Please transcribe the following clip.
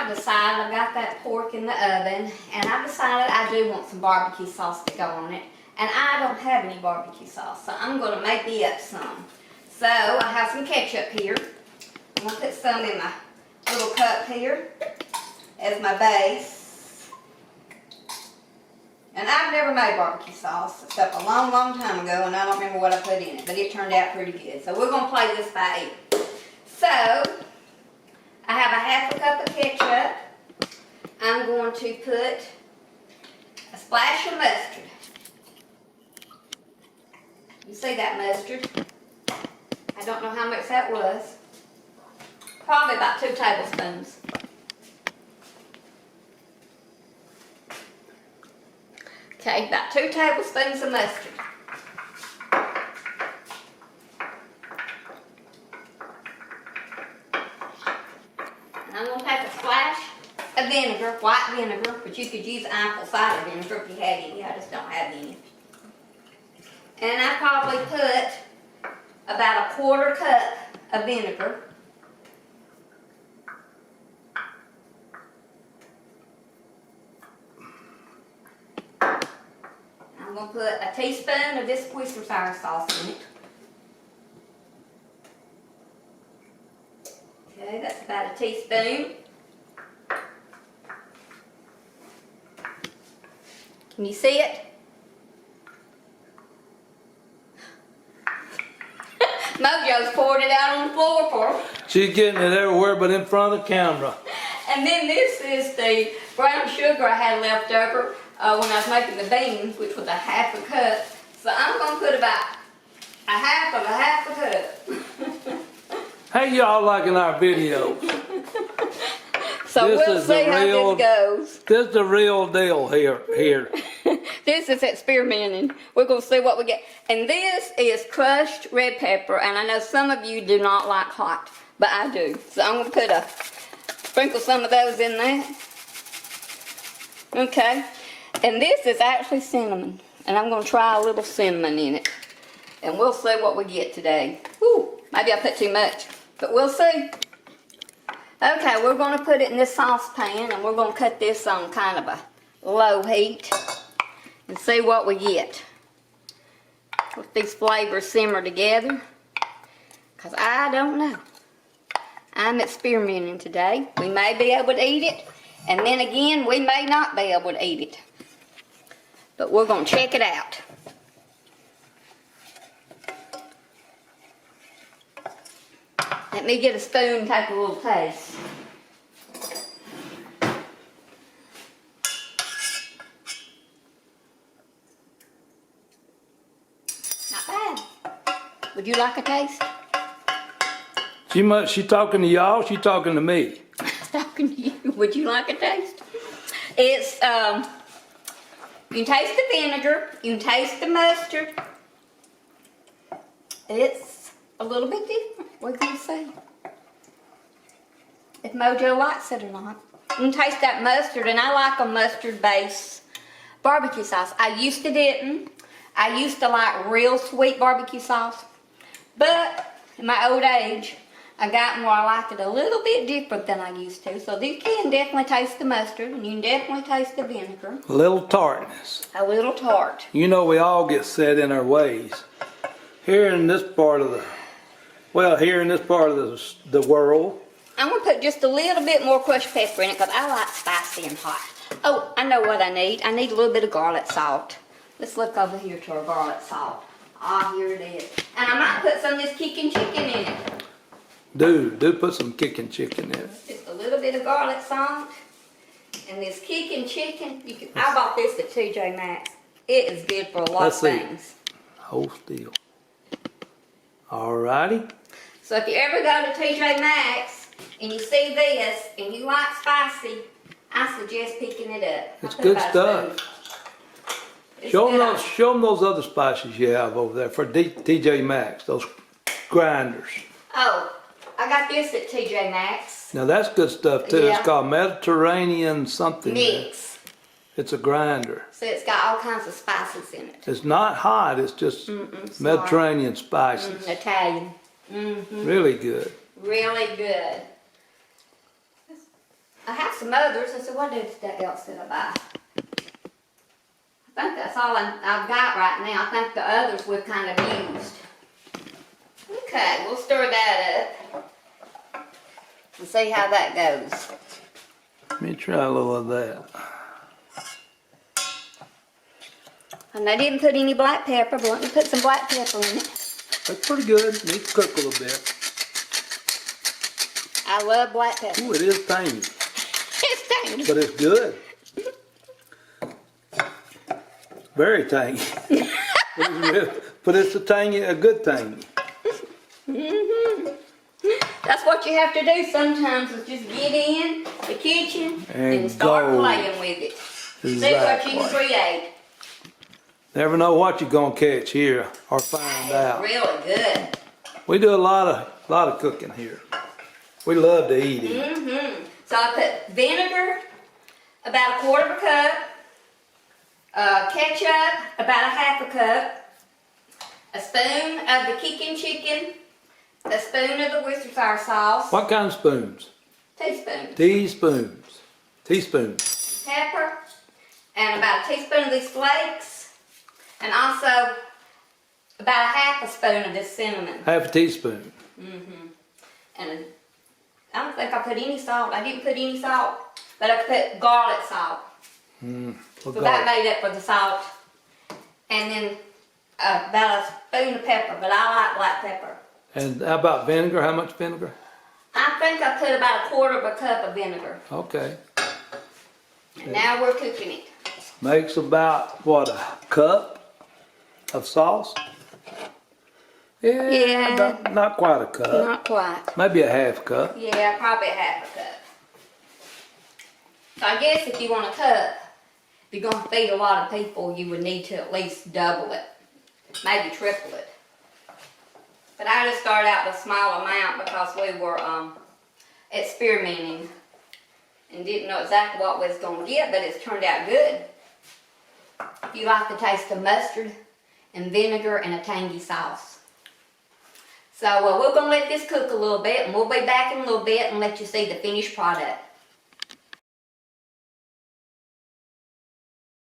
I've decided, I've got that pork in the oven, and I've decided I do want some barbecue sauce to go on it. And I don't have any barbecue sauce, so I'm going to make me up some. So I have some ketchup here. I'm going to put some in my little cup here as my base. And I've never made barbecue sauce except a long, long time ago, and I don't remember what I put in it, but it turned out pretty good. So we're going to play this by ear. So I have a half a cup of ketchup. I'm going to put a splash of mustard. You see that mustard? I don't know how much that was. Probably about 2 tablespoons. Okay, about 2 tablespoons of mustard. And I'm going to take a splash of vinegar, white vinegar, but you could use apple cider vinegar if you had any. I just don't have any. And I probably put about a 1/4 cup of vinegar. I'm going to put a teaspoon of this Worcestershire sauce in it. Okay, that's about a teaspoon. Can you see it? Mojo's poured it out on the floor for her. She's getting it everywhere but in front of the camera. And then this is the brown sugar I had left over when I was making the beans, which was a half a cup. So I'm going to put about a half a cup. Hey, y'all liking our video? So we'll see how this goes. This is the real deal here. This is experimenting. We're going to see what we get. And this is crushed red pepper. And I know some of you do not like hot, but I do. So I'm going to sprinkle some of those in there. Okay. And this is actually cinnamon. And I'm going to try a little cinnamon in it. And we'll see what we get today. Whew, maybe I put too much, but we'll see. Okay, we're going to put it in this saucepan, and we're going to cut this on kind of a low heat and see what we get. Let these flavors simmer together, because I don't know. I'm experimenting today. We may be able to eat it, and then again, we may not be able to eat it. But we're going to check it out. Let me get a spoon and take a little taste. Not bad. Would you like a taste? She talking to y'all, she talking to me. Talking to you. Would you like a taste? It's, you can taste the vinegar, you can taste the mustard. It's a little bit different. What are you going to say? If Mojo likes it or not. You can taste that mustard, and I like a mustard base barbecue sauce. I used to didn't. I used to like real sweet barbecue sauce. But in my old age, I got more. I like it a little bit different than I used to. So you can definitely taste the mustard, and you can definitely taste the vinegar. A little tartness. A little tart. You know we all get set in our ways. Here in this part of the the world. I'm going to put just a little bit more crushed pepper in it because I like spicy and hot. Oh, I know what I need. I need a little bit of garlic salt. Let's look over here to our garlic salt. Ah, here it is. And I might put some of this kicking chicken in it. Do put some kicking chicken in it. Just a little bit of garlic salt. And this kicking chicken, I bought this at TJ Maxx. It is good for a lot of things. Hold still. Alrighty. So if you ever go to TJ Maxx and you see this and you like spicy, I suggest picking it up. It's good stuff. Show them those other spices you have over there for TJ Maxx, those grinders. Oh, I got this at TJ Maxx. Now that's good stuff too. Yeah. It's called Mediterranean something. Mix. It's a grinder. So it's got all kinds of spices in it. It's not hot, it's just Mediterranean spices. Italian. Really good. Really good. I have some others. I said, what else did I buy? I think that's all I've got right now. I think the others we've kind of used. Okay, we'll stir that up and see how that goes. Let me try a little of that. And I didn't put any black pepper, but let me put some black pepper in it. That's pretty good. Needs to cook a little bit. I love black pepper. Ooh, it is tangy, It's tangy. but it's good. Very tangy. But it's a good tangy. That's what you have to do sometimes is just get in the kitchen and start go. playing with it. See what Exactly. you can create. Never know what you're gonna catch here or find It's out. really good. We do a lot of cooking here. We love to eat it. So I put vinegar, about 1/4 cup, ketchup, about 1/2 cup, a spoon of the kicking chicken, a spoon of the Worcestershire sauce, What kind of spoons? teaspoon, Teaspoons. pepper, and about a teaspoon of these flakes, and also about 1/2 spoon of this cinnamon. Half a teaspoon. And I don't think I put any salt. I didn't put any salt, but I put garlic salt. So that made up for the salt. And then about a spoon of pepper, but I like black pepper. And how about vinegar? How much vinegar? I think I put about 1/4 cup of vinegar. Okay. And now we're cooking it. Makes about, what, a cup of sauce? Yeah. About, not quite a cup. Not quite. Maybe a 1/2 cup. Yeah, probably 1/2 cup. So I guess if you want a cup, if you're going to feed a lot of people, you would need to at least double it. Maybe triple it. But I just started out with a small amount because we were experimenting and didn't know exactly what we was going to get, but it's turned out good. If you like the taste of mustard and vinegar and a tangy sauce. So we're going to let this cook a little bit, and we'll be back in a little bit and let you see the finished product.